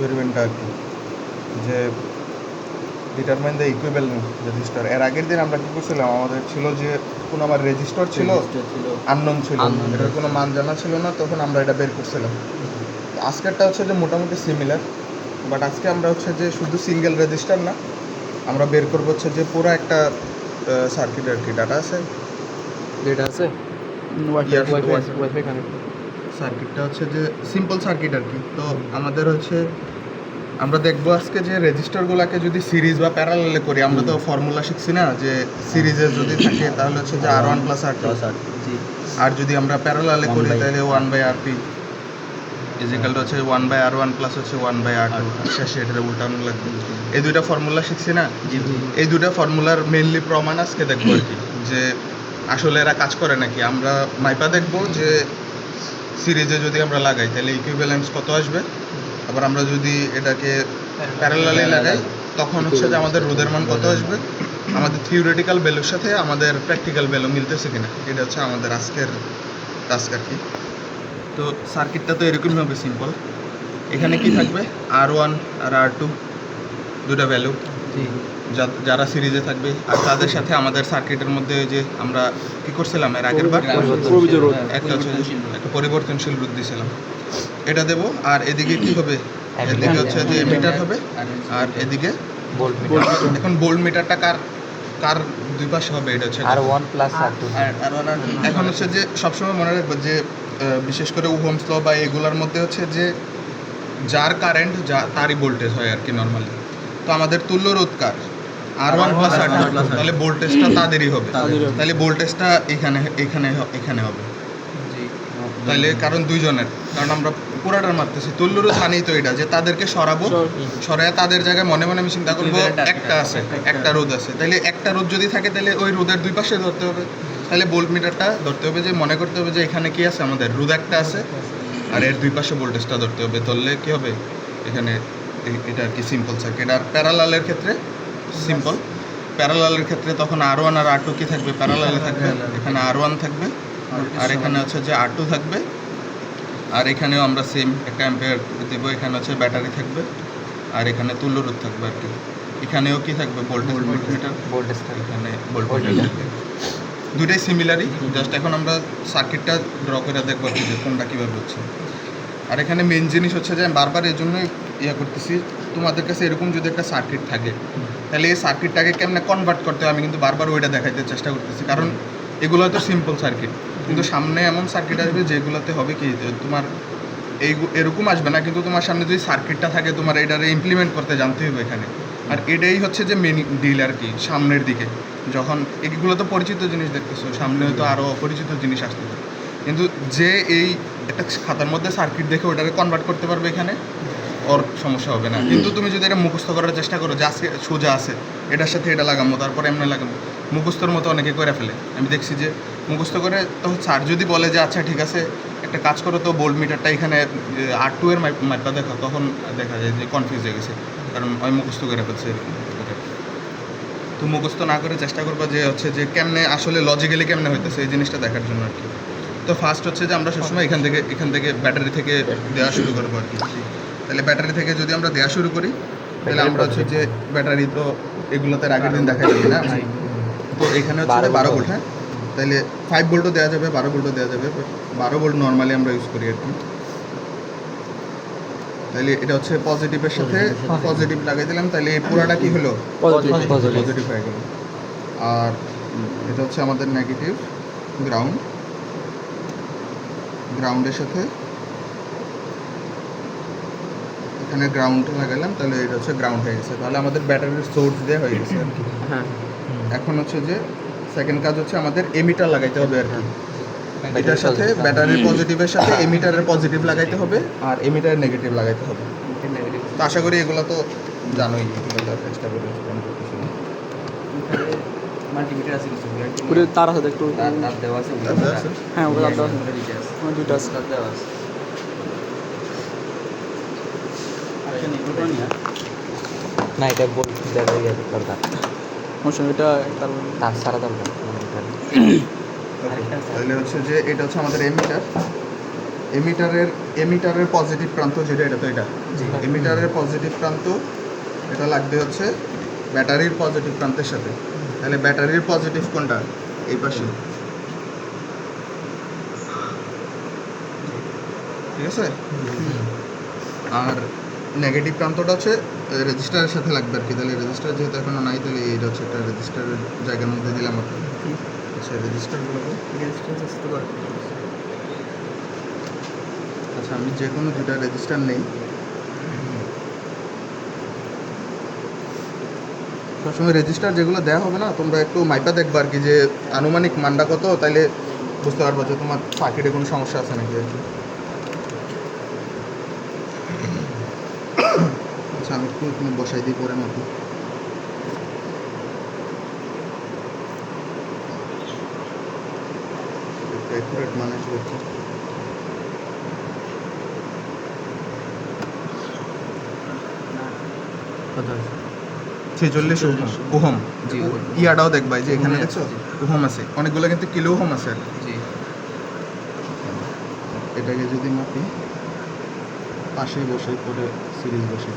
এক্সপেরিমেন্টটা আর কি, যে determine the equivalent register. এর আগের দিন আমরা কী করছিলাম, আমাদের ছিল যে কোনো আমার রেজিস্টার ছিল আননোন ছিল, এটার কোনো মান জানা ছিল না, তখন আমরা এটা বের করছিলাম। আজকেরটা হচ্ছে যে মোটামুটি সিমিলার, বাট আজকে আমরা হচ্ছে যে শুধু সিঙ্গেল রেজিস্টার না, আমরা বের করবো হচ্ছে যে পুরো একটা সার্কিট আর কি। ডাটা আছে, যেটা আছে ওয়াইফাই কানেক্ট। সার্কিটটা হচ্ছে যে সিম্পল সার্কিট আর কি। তো আমাদের হচ্ছে আমরা দেখবো আজকে যে রেজিস্টারগুলোকে যদি সিরিজ বা প্যারালালে করি, আমরা তো ফর্মুলা শিখছি না যে সিরিজে যদি থাকে তাহলে হচ্ছে যে R1 + R2, আর যদি আমরা প্যারালালে করি তাহলে 1/RP ইজিক্যাল হচ্ছে 1/R1 প্লাস হচ্ছে 1/R2, শেষে এটা উল্টানো লাগবে। এই দুইটা ফর্মুলা শিখছি না, এই দুইটা ফর্মুলার মেইনলি প্রমাণ আজকে দেখবো আর কি, যে আসলে এরা কাজ করে নাকি। আমরা মাইপা দেখবো যে সিরিজে যদি আমরা লাগাই তাহলে ইকুইভ্যালেন্স কত আসবে, আবার আমরা যদি এটাকে প্যারালালে লাগাই তখন হচ্ছে যে আমাদের রোধের মান কত আসবে, আমাদের থিওরিটিক্যাল ভ্যালুর সাথে আমাদের প্র্যাকটিক্যাল ভ্যালু মিলতেছে কিনা, এটা হচ্ছে আমাদের আজকের টাস্ক আর কি। তো সার্কিটটা তো এরকমই হবে, সিম্পল। এখানে কি থাকবে, R1 আর R2 দুটা ভ্যালু যারা সিরিজে থাকবে, আর তাদের সাথে আমাদের সার্কিটের মধ্যে যে আমরা কি করছিলাম এর আগের বার, একটা হচ্ছে একটা পরিবর্তনশীল রোধ দিয়েছিলাম, এটা দেব। আর এদিকে কি হবে, এদিকে হচ্ছে যে মিটার হবে, আর এদিকে ভোল্ট এখন ভোল্ট মিটারটা কার কার দুই পাশে হবে, এটা হচ্ছে R1 + R2। এখন হচ্ছে যে সবসময় মনে রাখবো যে বিশেষ করে ওহমস ল বা এগুলোর মধ্যে হচ্ছে যে যার কারেন্ট তারই ভোল্টেজ হয় আর কি নর্মালি। তো আমাদের তুল্য রোধ কার, R1 + R2, তাহলে ভোল্টেজটা তাদেরই হবে, তাহলে ভোল্টেজটা এখানে এখানে এখানে হবে, তাহলে কারণ দুইজনের, কারণ আমরা পুরাটার মারতেছি। তুল্য রোধ মানেই তো এটা যে তাদেরকে সরাবো, সরাইয়া তাদের জায়গায় মনে মনে আমি চিন্তা করবো একটা আছে, একটা রোধ আছে, তাহলে একটা রোধ যদি থাকে তাহলে ওই রোধের দুই পাশে ধরতে হবে, তাহলে ভোল্ট মিটারটা ধরতে হবে, যে মনে করতে হবে যে এখানে কি আছে, আমাদের রোধ একটা আছে আর এর দুই পাশে ভোল্টেজটা ধরতে হবে, ধরলে কি হবে এখানে এটা আর কি সিম্পল সার্কিট। আর প্যারালালের ক্ষেত্রে সিম্পল, প্যারালালের ক্ষেত্রে তখন R1 আর R2 কি থাকবে, প্যারালালে থাকবে, এখানে R1 থাকবে আর এখানে হচ্ছে যে R2 থাকবে, আর এখানেও আমরা সেম একটা অ্যাম্পিয়ার দেবো, এখানে হচ্ছে ব্যাটারি থাকবে আর এখানে তুল্য রোধ থাকবে আর কি। এখানেও কি থাকবে, ভোল্টেজ থাকবে, এখানে ভোল্টেজ থাকবে, দুইটাই সিমিলারই, জাস্ট এখন আমরা সার্কিটটা ড্র করে দেখবো আর কি যে কোনটা কীভাবে হচ্ছে। আর এখানে মেন জিনিস হচ্ছে যে আমি বারবার এই জন্যই করতেছি, তোমাদের কাছে এরকম যদি একটা সার্কিট থাকে তাহলে এই সার্কিটটাকে কেমনে কনভার্ট করতে হয় আমি কিন্তু বারবার ওইটা দেখাইতে চেষ্টা করতেছি, কারণ এগুলো তো সিম্পল সার্কিট, কিন্তু সামনে এমন সার্কিট আসবে যেগুলোতে হবে কি তোমার এরকম আসবে না, কিন্তু তোমার সামনে যদি সার্কিটটা থাকে তোমার এটারে ইমপ্লিমেন্ট করতে জানতে হবে এখানে। আর এটাই হচ্ছে যে মেন ডিল আর কি, সামনের দিকে যখন এগুলো তো পরিচিত জিনিস দেখতেছো, সামনে হয়তো আরও অপরিচিত জিনিস আসতে পারে, কিন্তু যে এই একটা খাতার মধ্যে সার্কিট দেখে ওটাকে কনভার্ট করতে পারবে এখানে, ওর সমস্যা হবে না। কিন্তু তুমি যদি এটা মুখস্থ করার চেষ্টা করো যে আজকে সোজা আছে, এটার সাথে এটা লাগাবো, তারপরে এমনি লাগাবো, মুখস্থর মতো অনেকে করে ফেলে, আমি দেখছি যে মুখস্থ করে। তো স্যার যদি বলে যে আচ্ছা ঠিক আছে একটা কাজ করো তো ভোল্ট মিটারটা এখানে R2 এর মাপটা দেখো, তখন দেখা যায় যে কনফিউজ হয়ে গেছে, কারণ আমি মুখস্থ করে ফেলছে এরকম। তো মুখস্থ না করে চেষ্টা করবো যে হচ্ছে যে কেমনে আসলে লজিক্যালি কেমনে হইতেছে এই জিনিসটা দেখার জন্য আর কি। তো ফার্স্ট হচ্ছে যে আমরা সবসময় এখান থেকে ব্যাটারি থেকে দেওয়া শুরু করবো আর কি। তাহলে ব্যাটারি থেকে যদি আমরা দেওয়া শুরু করি তাহলে আমরা হচ্ছে যে ব্যাটারি তো এগুলোতে আগের দিন দেখা যাবে না, তো এখানে হচ্ছে 12 ভোল্ট, হ্যাঁ তাহলে 5 ভোল্টও দেওয়া যাবে, 12 ভোল্টও দেওয়া যাবে, 12 ভোল্ট নর্মালি আমরা ইউজ করি আর কি। তাহলে এটা হচ্ছে পজিটিভের সাথে পজিটিভ লাগাই দিলাম, তাহলে এই পুরাটা কি হলো, পজিটিভ হয়ে গেল। আর এটা হচ্ছে আমাদের নেগেটিভ গ্রাউন্ডের সাথে এখানে গ্রাউন্ড লাগালাম, তাহলে এটা হচ্ছে গ্রাউন্ড হয়ে গেছে, তাহলে আমাদের ব্যাটারির সোর্স দিয়ে হয়ে গেছে আর কি। এখন হচ্ছে যে সেকেন্ড কাজ হচ্ছে আমাদের এমিটার লাগাইতে হবে আর কি, এটার সাথে ব্যাটারির পজিটিভের সাথে এমিটারের পজিটিভ লাগাইতে হবে আর এমিটারের নেগেটিভ লাগাইতে হবে। তো আশা করি এগুলো তো জানোই, এগুলো চেষ্টা করে মাল্টিমিটার আছে কিছু পুরো তার আছে একটু তার দেওয়া আছে, হ্যাঁ ওটা তার দেওয়া আছে, আমার দুটো আছে তার দেওয়া আছে। না এটা বলতে দেখা গেছে দরকার মোশন, এটা তার সারা দরকার। তাহলে হচ্ছে যে এটা হচ্ছে আমাদের এমিটার, এমিটারের পজিটিভ প্রান্ত যেটা, এটা তো এটা এমিটারের পজিটিভ প্রান্ত এটা লাগবে হচ্ছে ব্যাটারির পজিটিভ প্রান্তের সাথে। তাহলে ব্যাটারির পজিটিভ কোনটা? এই পাশে, ঠিক আছে। আর নেগেটিভ প্রান্তটা হচ্ছে রেজিস্টারের সাথে লাগবে আর কি। তাহলে রেজিস্টার যেহেতু এখনো নাই, তাহলে এইটা হচ্ছে একটা রেজিস্টারের জায়গার মধ্যে দিলাম আর কি। আচ্ছা, রেজিস্টারগুলো আচ্ছা, আমি যে কোনো দুটা রেজিস্টার নেই। সবসময় রেজিস্টার যেগুলো দেওয়া হবে না, তোমরা একটু মাইপা দেখবা আর কি, যে আনুমানিক মানটা কত, তাইলে বুঝতে পারবো যে তোমার সার্কিটে কোনো সমস্যা আছে নাকি আর কি। আচ্ছা, আমি একটু তুমি বসাই দিই পরে মতো। অ্যাকুরেট মানে হচ্ছে কত আছে? 46 ওহম। জি, ওহম। ইয়াটাও দেখবা, এই যে এখানে ওহমই দেখছো আছে, জি। ওহম আছে, অনেকগুলো কিন্তু কিলো ওহম আছে আর কি। জি। এটাকে যদি মাপি, পাশে বসাই, পরে সিরিজ বসাই,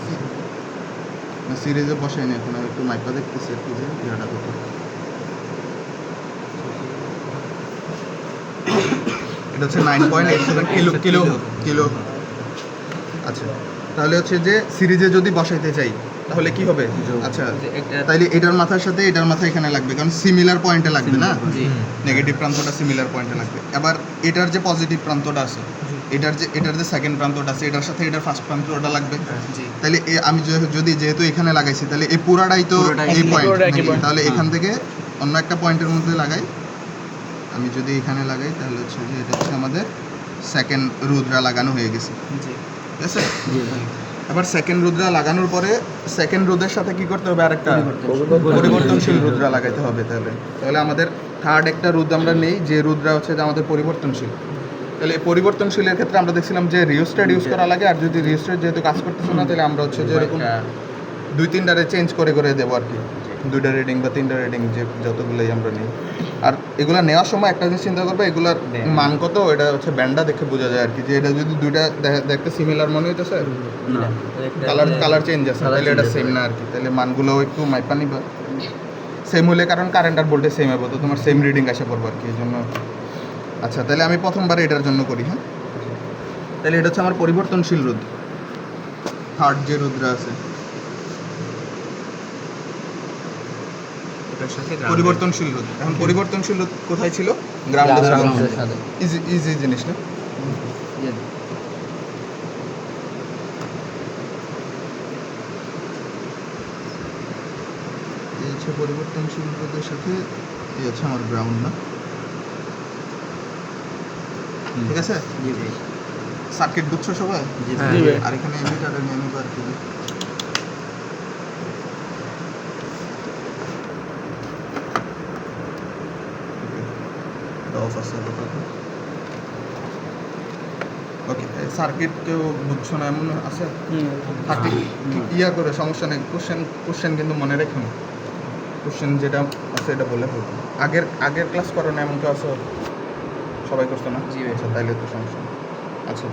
না সিরিজে বসাই না, এখন আমি একটু মাইপা দেখতেছি একটু যে ইয়াটা কত। এটা হচ্ছে 9.87 কিলো। আচ্ছা, তাহলে হচ্ছে যে সিরিজে যদি বসাইতে চাই তাহলে কি হবে? আচ্ছা, তাইলে এটার মাথার সাথে এটার মাথা এখানে লাগবে, কারণ সিমিলার পয়েন্টে লাগবে না, জি। নেগেটিভ প্রান্তটা সিমিলার পয়েন্টে লাগবে। এবার এটার যে পজিটিভ প্রান্তটা আছে, এটার যে সেকেন্ড প্রান্তটা আছে, এটার সাথে এটার ফার্স্ট প্রান্তটা লাগবে। জি। তাহলে আমি যদি যেহেতু এখানে লাগাইছি, তাহলে এই পুরাটাই তো পুরোটাই এই একই, পয়েন্ট, পুরোটা একই point। তাহলে এখান থেকে অন্য একটা পয়েন্টের মধ্যে লাগাই। আমি যদি এখানে লাগাই, তাহলে হচ্ছে যে এটা হচ্ছে আমাদের সেকেন্ড রুদ্রা লাগানো হয়ে গেছে, জি। ঠিক আছে। এবার সেকেন্ড রুদ্রা লাগানোর পরে সেকেন্ড রুদ্রের সাথে কি করতে হবে? আরেকটা পরিবর্তনশীল রুদ্রা লাগাইতে হবে। তাহলে আমাদের থার্ড একটা রুদ্র আমরা নেই, যে রুদ্রা হচ্ছে যে আমাদের পরিবর্তনশীল। তাহলে এই পরিবর্তনশীলের ক্ষেত্রে আমরা দেখছিলাম যে রিওস্ট্যাট ইউজ করা লাগে, আর যদি রিওস্ট্যাট যেহেতু কাজ করতেছে না, তাহলে আমরা হচ্ছে যে এরকম 2-3টারে চেঞ্জ করে দেবো আর কি, 2টা রিডিং বা 3টা রিডিং, যে যতগুলোই আমরা নিই। আর এগুলো নেওয়ার সময় একটা জিনিস চিন্তা করবে, এগুলার মান কত, এটা হচ্ছে ব্যান্ডটা দেখে বোঝা যায় আর কি, যে এটা যদি দুইটা দেখতে সিমিলার মনে হইতেছে, কালার চেঞ্জ আছে, তাহলে এটা সেম না আর কি। তাহলে মানগুলো একটু মাইপা নিবা, সেম হলে, কারণ কারেন্ট আর ভোল্টেজ সেম হবে, তো তোমার সেম রিডিং আসে পড়বো আর কি, এই জন্য। আচ্ছা, তাহলে আমি প্রথমবার এটার জন্য করি। হ্যাঁ, তাহলে এটা হচ্ছে আমার পরিবর্তনশীল রুদ্র, থার্ড যে রুদ্র আছে, এটার সাথে পরিবর্তনশীল রোধ। এখন পরিবর্তনশীল রোধ কোথায় ছিল? Ground-এর গ্রাউন্ডের সাথে। ইজি জিনিস না? এই হচ্ছে পরিবর্তনশীল রোধের সাথে এই হচ্ছে আমার গ্রাউন্ড, না? ঠিক আছে, জি ভাই। সার্কিট বুঝছো সবাই? জি হ্যাঁ। ভাই। আর এখানে এমিটারে নিয়ে নেবো আর কি। অফ আছে ওকে। সার্কিট কেউ বুঝছো না এমন আছে? থাকি ইয়া করে সমস্যা নেই, কোশ্চেন কিন্তু মনে রেখো না, কোশ্চেন যেটা আছে এটা বলে ফেলবো। আগের ক্লাস করো না এমন কেউ আছে? সবাই করছো না? জি ভাই। আচ্ছা, তাইলে তো সমস্যা নেই। আচ্ছা,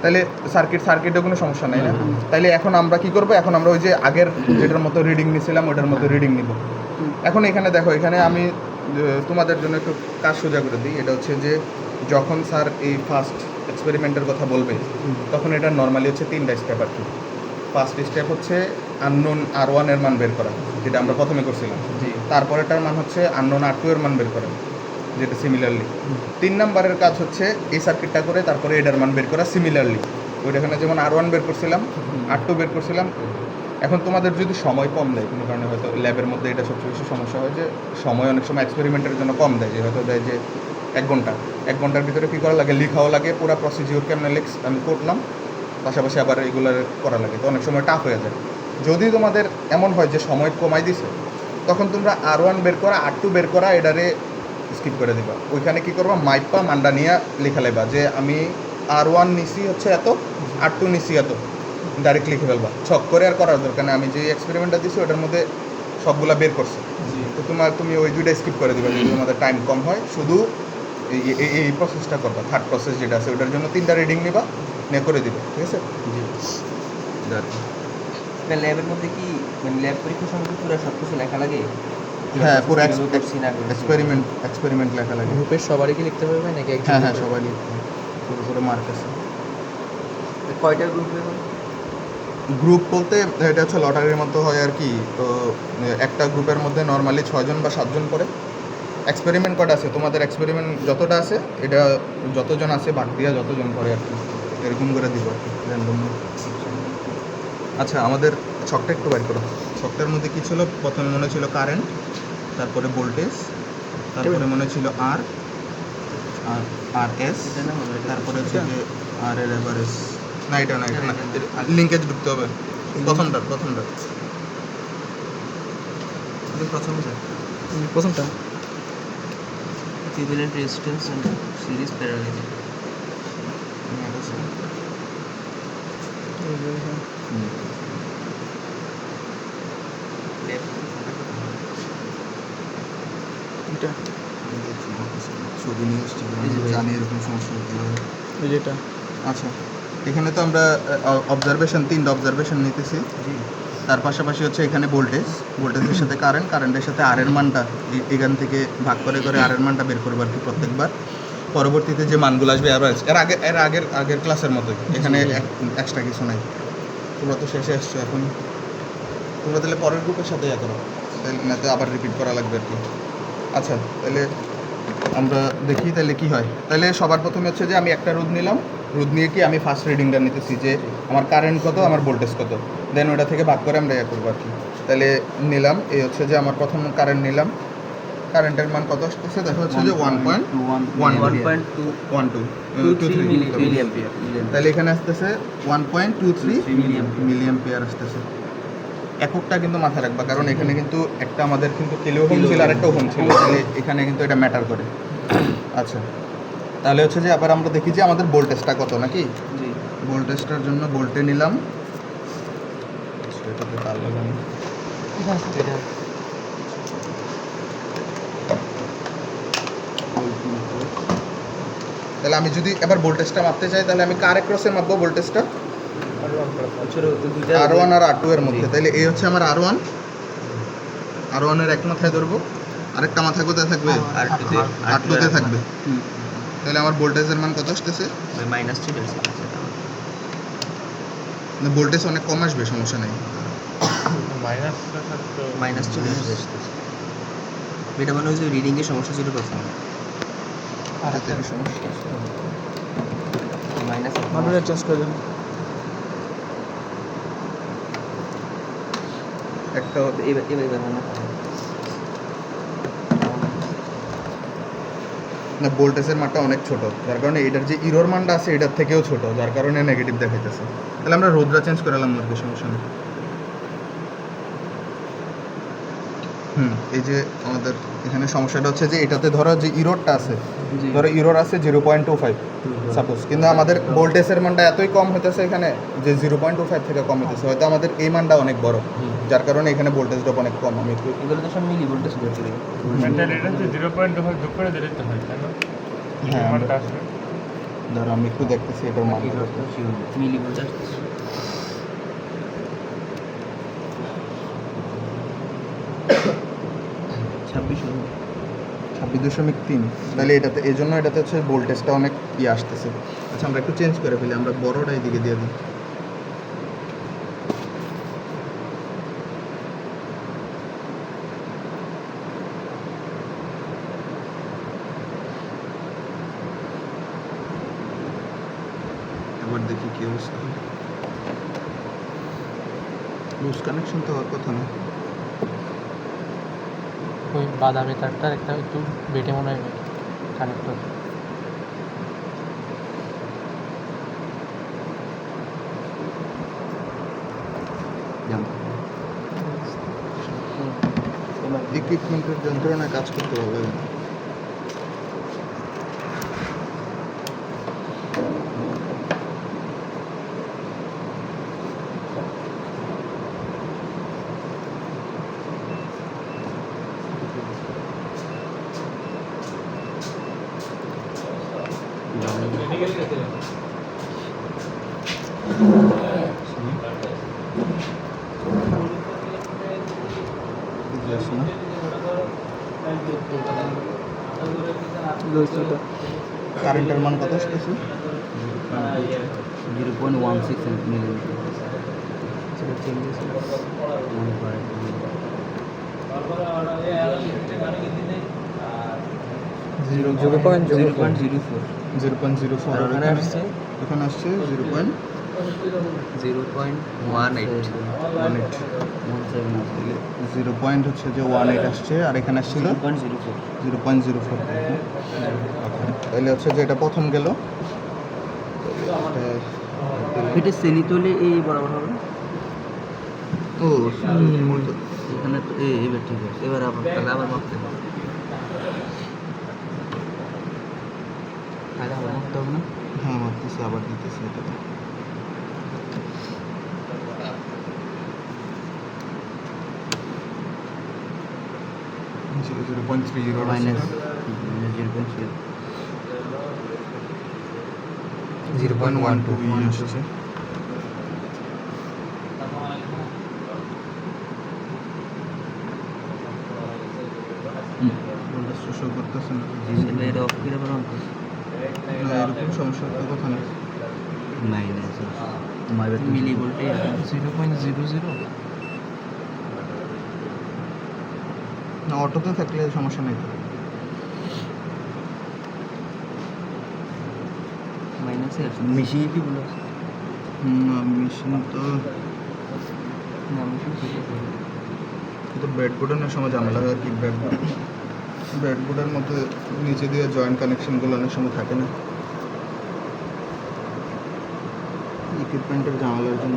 তাহলে সার্কিটে কোনো সমস্যা নাই না? তাইলে এখন আমরা কি করবো? এখন আমরা ওই যে আগের যেটার মতো রিডিং নিছিলাম ওটার মতো রিডিং নিব। এখন এখানে দেখো, এখানে আমি তোমাদের জন্য একটু কাজ সোজা করে দিই। এটা হচ্ছে যে যখন স্যার এই ফার্স্ট এক্সপেরিমেন্টের কথা বলবে, তখন এটা নর্মালি হচ্ছে 3টা স্টেপ আর কি। ফার্স্ট স্টেপ হচ্ছে আননোন R1 এর মান বের করা, যেটা আমরা প্রথমে করছিলাম। জি। তারপরেটার মান হচ্ছে আননোন R2 এর মান বের করা, যেটা সিমিলারলি। 3 নাম্বারের কাজ হচ্ছে এই সার্কিটটা করে তারপরে এটার মান বের করা সিমিলারলি। ওইটাখানে যেমন R1 বের করছিলাম, R2 বের করছিলাম। এখন তোমাদের যদি সময় কম দেয় কোনো কারণে, হয়তো ল্যাবের মধ্যে এটা সবচেয়ে বেশি সমস্যা হয় যে সময় অনেক সময় এক্সপেরিমেন্টের জন্য কম দেয়, যে হয়তো দেয় যে 1 ঘন্টার ভিতরে কী করা লাগে, লিখাও লাগে, পুরো প্রসিজিওর কেমন আমি করলাম, পাশাপাশি আবার এগুলো করা লাগে, তো অনেক সময় টাফ হয়ে যায়। যদি তোমাদের এমন হয় যে সময় কমাই দিছে, তখন তোমরা R1 বের করা, R2 বের করা, এটারে স্কিপ করে দিবা। ওইখানে কী করবা, মাইপা মান্ডা নিয়ে লেখা লেবা যে আমি R1 নিছি হচ্ছে এত, R2 নিছি এত, ডাইরেক্ট লিখে ফেলবা, ছক করে আর করার দরকার নেই। আমি যে এক্সপেরিমেন্টটা দিছি ওটার মধ্যে সবগুলা বের করছে, তো তুমি ওই 2টা স্কিপ করে দিবা যদি তোমাদের টাইম কম হয়। শুধু এই প্রসেসটা করবা, থার্ড প্রসেস যেটা আছে ওটার জন্য 3টা রিডিং নিবা, নিয়ে করে দিবে, ঠিক আছে? ল্যাবের মধ্যে কি মানে ল্যাব পরীক্ষার সময় কি পুরো সব কিছু লেখা লাগে? হ্যাঁ, পুরো কিভাবে করছি না করছি। এক্সপেরিমেন্ট লেখা লাগে। গ্রুপের সবারই কি লিখতে হবে নাকি একজন? হ্যাঁ হ্যাঁ, সবাই লিখতে হবে। পুরো মার্ক আছে। কয়টা গ্রুপে হয়? গ্রুপ বলতে এটা হচ্ছে লটারির মতো হয় আর কি। তো একটা গ্রুপের মধ্যে নর্মালি 6 জন বা 7 জন করে। এক্সপেরিমেন্ট কটা আছে তোমাদের? এক্সপেরিমেন্ট যতটা আছে এটা যতজন আছে ভাগ দিয়া যতজন করে আর কি, এরকম করে দিব আর কি র্যান্ডম। আচ্ছা, আমাদের ছকটা একটু বাইর করো। ছকটার মধ্যে কী ছিল? প্রথমে মনে ছিল কারেন্ট, তারপরে ভোল্টেজ, তারপরে মনে ছিল আর এস, এটা না হলো এটা। তারপরে হচ্ছে যে আর এর এভারেজ। না এটা না, এটা না, লিঙ্কেজ ঢুকতে হবে। প্রথমটা প্রথমটা equivalent resistance and series parallel. এটা ছবি নিয়ে এসছি, জানি এরকম সমস্যা হতে হবে। ওই যেটা আচ্ছা, এখানে তো আমরা অবজারভেশন 3টা অবজারভেশন নিতেছি। জি। তার পাশাপাশি হচ্ছে এখানে ভোল্টেজের সাথে কারেন্টের সাথে আর এর মানটা এখান থেকে ভাগ করে আর এর মানটা বের করবো আর কি প্রত্যেকবার। পরবর্তীতে যে মানগুলো আসবে আরও আছে, আগের ক্লাসের মতোই, এখানে এক্সট্রা কিছু নাই। তোমরা তো শেষে আসছো এখন, তোমরা তাহলে পরের গ্রুপের সাথে ইয়া করো, তাহলে না তো আবার রিপিট করা লাগবে আর কি। আচ্ছা, তাহলে আমরা দেখি তাহলে কি হয়। তাহলে সবার প্রথমে হচ্ছে যে আমি একটা রোধ নিলাম, রোধ নিয়ে কি আমি ফার্স্ট রিডিংটা নিতেছি যে আমার কারেন্ট কত, আমার ভোল্টেজ কত, দেন ওটা থেকে ভাগ করে আমরা ইয়া করবো আর কি। তাহলে নিলাম, এই হচ্ছে যে আমার প্রথম কারেন্ট নিলাম, কারেন্টের মান কত আসতেছে দেখা হচ্ছে যে 1.12 মিলি অ্যাম্পিয়ার। তাহলে এখানে আসতেছে 1.23 মিলি অ্যাম্পিয়ার আসতেছে। এককটা কিন্তু মাথায় রাখবা, কারণ এখানে কিন্তু একটা আমাদের কিন্তু কিলো ওহম ছিল আর একটা ওহম ছিল, তাহলে এখানে কিন্তু এটা ম্যাটার করে। আচ্ছা, তাহলে হচ্ছে যে আবার আমরা দেখি যে আমাদের ভোল্টেজটা কত নাকি। জি। ভোল্টেজটার জন্য ভোল্টে নিলাম, এটাতে তার লাগানো। এটা তাহলে আমি যদি এবার ভোল্টেজটা মাপতে চাই, তাহলে আমি কার ক্রসে মাপবো ভোল্টেজটা? ছোট দুইটা R1 আর R2 এর মধ্যে। তাহলে এই হচ্ছে আমার R1, R1 এর এক মাথায় ধরবো, আরেকটা মাথায় কোথায় থাকবে? R2 তে থাকবে। তাহলে আমার ভোল্টেজের মান কত আসতেছে? মাইনাস 3 ভোল্টেজ অনেক কম আসবে, সমস্যা নেই। মাইনাস 3 এটা মানে ওই যে রিডিং এর সমস্যা ছিল প্রথম। আর একটা সমস্যা আছে। মাইনাস মডুলের চেঞ্জ করে দেন। একটা এবার না, ভোল্টেজের মানটা অনেক ছোট, যার কারণে এটার যে ইরোর মানটা আছে এটার থেকেও ছোট, যার কারণে নেগেটিভ দেখাইতেছে। তাহলে আমরা রোধটা চেঞ্জ করালাম আর কি, সমস্যা নেই। এই যে আমাদের এখানে সমস্যাটা হচ্ছে যে এটাতে ধরো যে ইরোরটা আছে, ধরো ইরোর আছে 0.25 সাপোজ, কিন্তু আমাদের ভোল্টেজের মানটা এতই কম হতেছে এখানে যে 0.25 থেকে কম হতেছে, হয়তো আমাদের এই মানটা অনেক বড়, যার কারণে এখানে ভোল্টেজ ড্রপ অনেক কম। আমি একটু এগুলো তো সব মিলি ভোল্টেজ ধরতে হবে। হ্যাঁ, ধরো আমি একটু দেখতেছি এটার মান। মিলি ভোল্টেজ 26.3। তাহলে এটাতে এই জন্য এটাতে হচ্ছে ভোল্টেজটা অনেক আসতেছে। আচ্ছা, আমরা একটু চেঞ্জ করে ফেলি, আমরা বড়টা এইদিকে দিয়ে দিই। এবার দেখি কি অবস্থা। লুজ কানেকশন তো হওয়ার কথা না। ওই বাদামি তারটার একটা একটু বেটে মনে হয় কানেক্টর। ইকুইপমেন্টের যন্ত্রণায় কাজ করতে ভালো লাগে না। বুঝে আসছে না? কারেন্টের মান কত আসতেছে? 0.16 মিলিমিটার। সেটা চেঞ্জেস 0.04 0.04 আর ওখানে আসছে এখানে আসছে 0.18 0 পয়েন্ট হচ্ছে যে 18 আসছে আর এখানে আসছিল 0.04 0.04 তাহলে হচ্ছে যে এটা প্রথম গেল এটা সেনিতলে এই বরাবর হবে না? ও এখানে তো এবার ঠিক আছে, এবার আবার তাহলে আবার মাপতে হবে, তাহলে আবার মাপতে হবে না? হ্যাঁ মারতেছে আবার দিতেছে এটা 0.30 মাইনাস 0.12 আসছে শো করতেছে না সেটা এটা অফ করে আবার অন করো। না এরকম সমস্যা তো কথা না মাইনাস মিলি ভোল্টে 0.00 না অটোতে থাকলে সমস্যা নেই মাইনাসে আছে মিশিয়ে কি বলো? মেশিন তো না মিশিয়ে ঠিক আছে। কিন্তু ব্রেডবোর্ডের সময় ঝামেলা হয় আর কি ব্রেডবোর্ডের মধ্যে নিচে দিয়ে জয়েন্ট কানেকশনগুলো অনেক সময় থাকে না ইকুইপমেন্টের ঝামেলার জন্য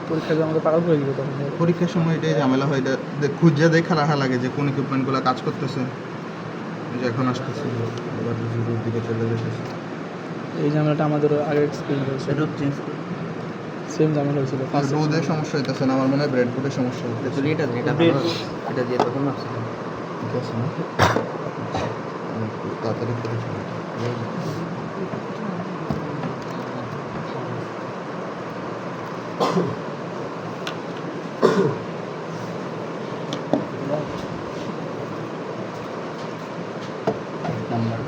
পরীক্ষা দিয়ে আমাদের পাগল করে দিল তখন পরীক্ষার সময় এটাই ঝামেলা হয় এটা খুঁজে দেখা রাখা লাগে যে কোন ইকুইপমেন্টগুলো কাজ করতেছে এই যে এখন আসতেছে এবার জিরোর দিকে চলে যেতেছে এই ঝামেলাটা আমাদেরও আগের এক্সপিরিয়েন্স হয়েছে সেটা চেঞ্জ করো। সেম ঝামেলা হয়েছিল ফার্স্ট রোদের সমস্যা হইতেছে না আমার মনে হয় ব্রেডবোর্ডের সমস্যা হইতেছে তাহলে এটা ভালো হবে। এটা দিয়ে তখন মাপছি ঠিক আছে না আমি একটু তাড়াতাড়ি করে চলে নাম্বার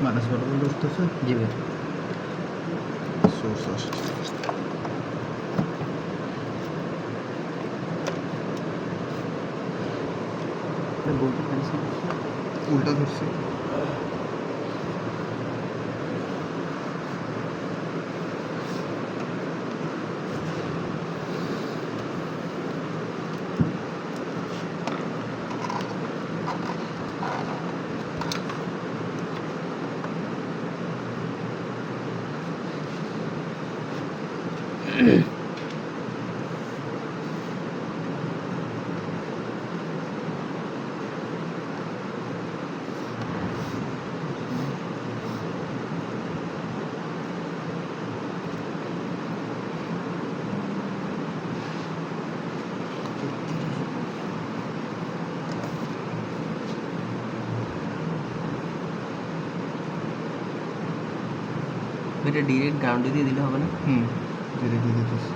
মাইনাস বারো বলে উঠতেছে জি ভাই সোর্স আসছে বলতে পারছি উল্টা ধরছি এটা ডিরেক্ট গ্রাউন্ডে দিয়ে দিলে হবে না? ধীরে ধীরে দিতেছি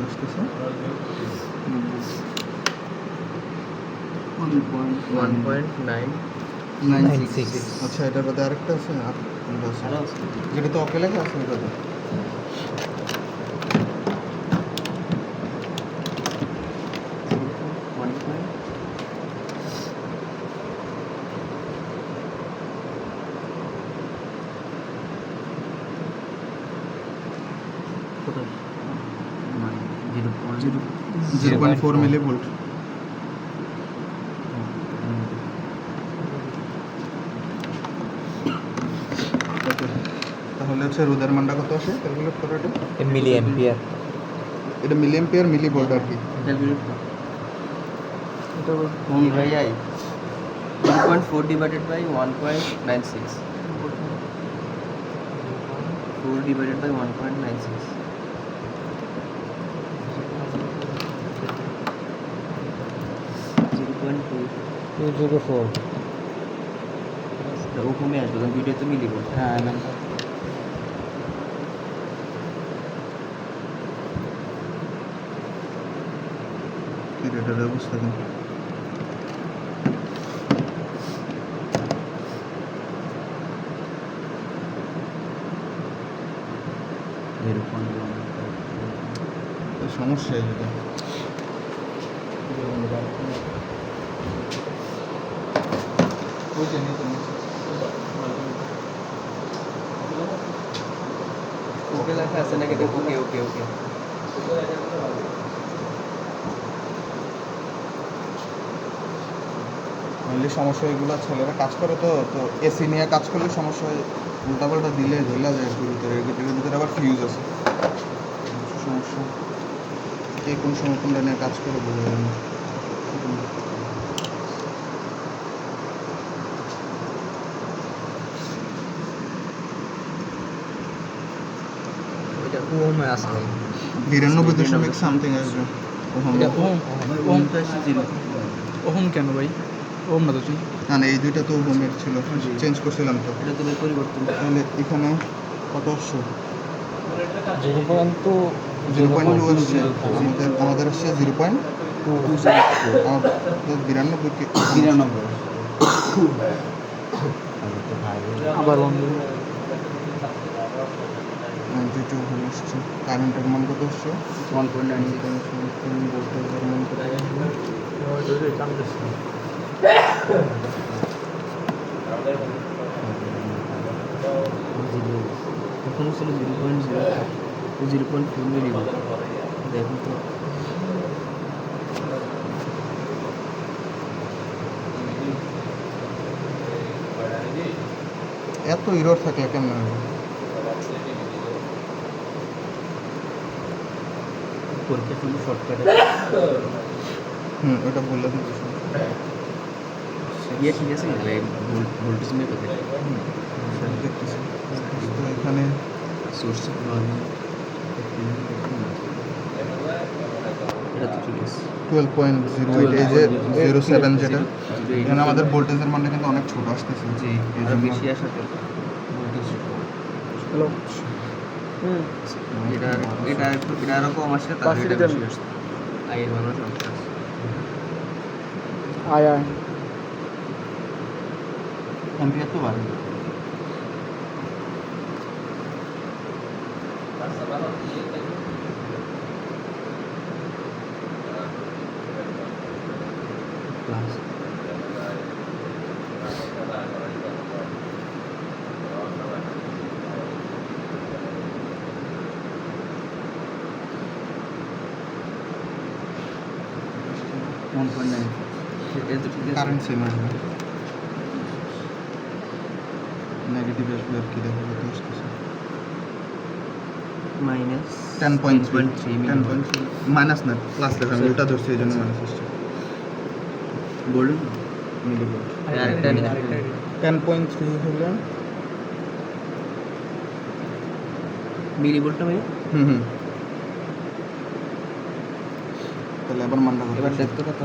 আসতেছে 1.996 আচ্ছা এটার মধ্যে আরেকটা আছে আর আরও আছে। যেটা তো ওকে লেখা আছে এটা তো ওয়ান পয়েন্ট কত? 0.4 মিলি ভোল্ট। তাহলে হচ্ছে রোদের মানটা কত আসে ক্যালকুলেট করো এটা? Milli ampere. এটা মিলি এম্পিয়ার মিলি ভোল্ট আর কি। Ohm by I 1.4 divided by 1.96 4 divided by 1.96 0.2 204। ওহমে আসবে কারণ ভিডিওতে মিলি ভোল্ট। হ্যাঁ না কি এটার অবস্থা কি? সমস্যা এটা ওকে লেখা আছে নাকি? ওকে ওকে ওকে মেনলি সমস্যা এগুলো ছেলেরা কাজ করে তো তো এসি নিয়ে কাজ করলে সমস্যা হয় উল্টাপাল্টা দিলে ঝোলা যায় একটু ভিতরে এটার ভিতরে আবার ফিউজ আছে সমস্যা কে কোন সময় কোনটা নিয়ে কাজ করে বোঝা যায় না এটা ওহমে আসবে 92 সামথিং আসবে ওহম এটা ওহম। ওহম তো আসছে 0 ওহম কেন ভাই? ওহম না তো তুই। না না এই দুইটা তো ওহমের ছিল চেঞ্জ করছিলাম তো এটা তো পরিবর্তন তাহলে এখানে কত আসছে 0.2 0.2 আসছে আমাদের আসছে 0.2 আমাদের 92 কি 92 আবার বন্ধ। 92 ওহম আসছে কারেন্টের মান কত আসছে 1.96 ভোল্টেজের মান কত তখন ছিল 0.4 মিলি ভোল্ট দেখুন তো এত ইরর থাকলে কেমন হবে পরীক্ষা শুধু শর্টকাটে ওটা বললে দিচ্ছি ইয়ে ঠিক আছে ভোল্টেজ মেয়ে কোথায় দেখতেছি তো এখানে সোর্স এটা তো ঠিক আছে 12.08 এই যে 07 যেটা এখানে আমাদের ভোল্টেজের মানটা কিন্তু অনেক ছোট আসতেছে জি এই আরো জন্য বেশি আসা দরকার ভোল্টেজ হ্যালো। এটা আরো কম আসে তাহলে এটা বেশি আসছে আয়ের মানুষ সমস্যা আছে আয় আয়। এম্পিয়ার তো বাড়ে প্লাস এটা তো ঠিক আছে কারেন্ট সেম আসবে নেগেটিভ আসবে আর কি দেখো কত আসতেছে মাইনাস 10.3 মাইনাস না প্লাস লেখা আমি উল্টা ধরছি এই জন্য মাইনাস আসছে গোল্ডেন মিলি ভোল্ট আরেকটা 10.3 হলে মিলি ভোল্টটা ভাই হুম তাহলে এবার মানটা কত এবার দেখতে কত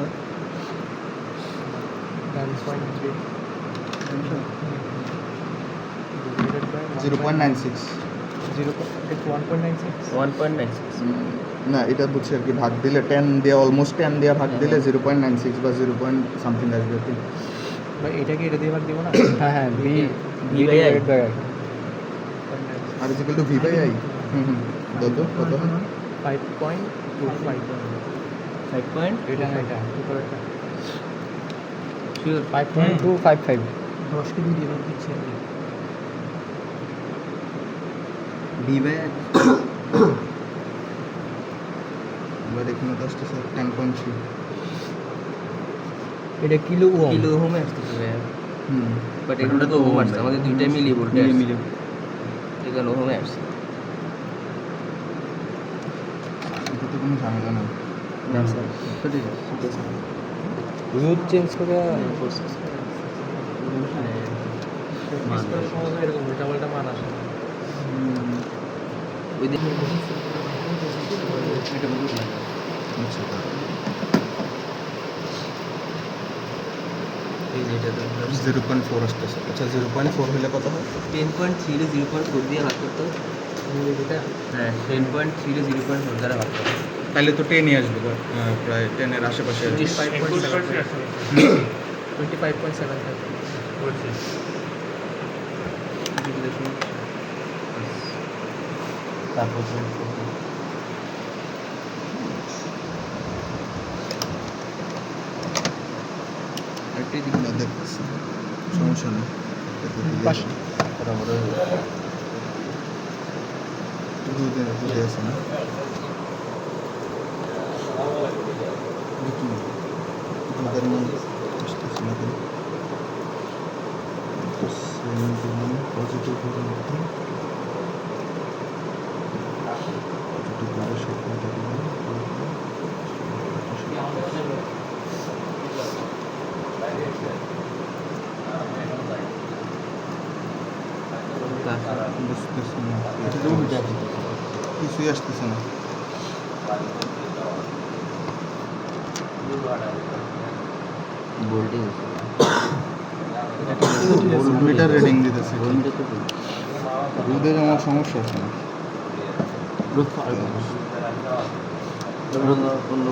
0.96 1.96 না এটা বুঝছি আর কি ভাগ দিলে 10 দিয়ে অলমোস্ট 10 দিয়ে ভাগ দিলে 0.96 বা 0. সামথিং আসবে আর কি ভাই এটাকে এটা দিয়ে ভাগ দিব না? হ্যাঁ হ্যাঁ B B by I R is equal to V by I কত কত হয় 5.25 5 এটা না এটা উপরেরটা শিওর 5.255 10 কেজি দিয়ে দিচ্ছে বি বাই এবার এখানে তো আসতেছে 10.3 এটা কিলো ওহম কিলো ওহমে আসতেছে ভাই হুম বাট এগুলো তো ওহম আসছে আমাদের দুইটা মিলি ভোল্টে মিলি এখানে ওহমে আসছে এটা তো কোনো ঝামেলা নেই না স্যার তো ঠিক আছে রুট চেঞ্জ করে প্রসেস সমস্যা এরকম উল্টা পাল্টা মান আসে ওই দিন এটা বুঝুক না আচ্ছা এই যে এটা তো 0.4 আসতেছে আচ্ছা 0.4 হলে কত হয় 10.3 এ 0.4 দিয়ে ভাগ করতে হবে। হ্যাঁ 10.3 এ 0.4 দ্বারা ভাগ করতে হবে। তাহলে তো 10ই আসবে প্রায় 10 এর আশেপাশে আসবে 25.75 তারপর একটি দিন না দেখতেছি সমস্যা নেই পাশে। বরাবর বুঝে আছে না দেখি দুধের মান আসতেছে না কেন পজিটিভ করে মধ্যে পজিটিভ করে সব কয়টা দিলাম বুঝতেছি না এটা তো কিছুই আসতেছে না ভোল্টেজ মিটার রিডিং দিতেছে ভোল্টেজ তো দুধের আমার সমস্যা আছে না অন্য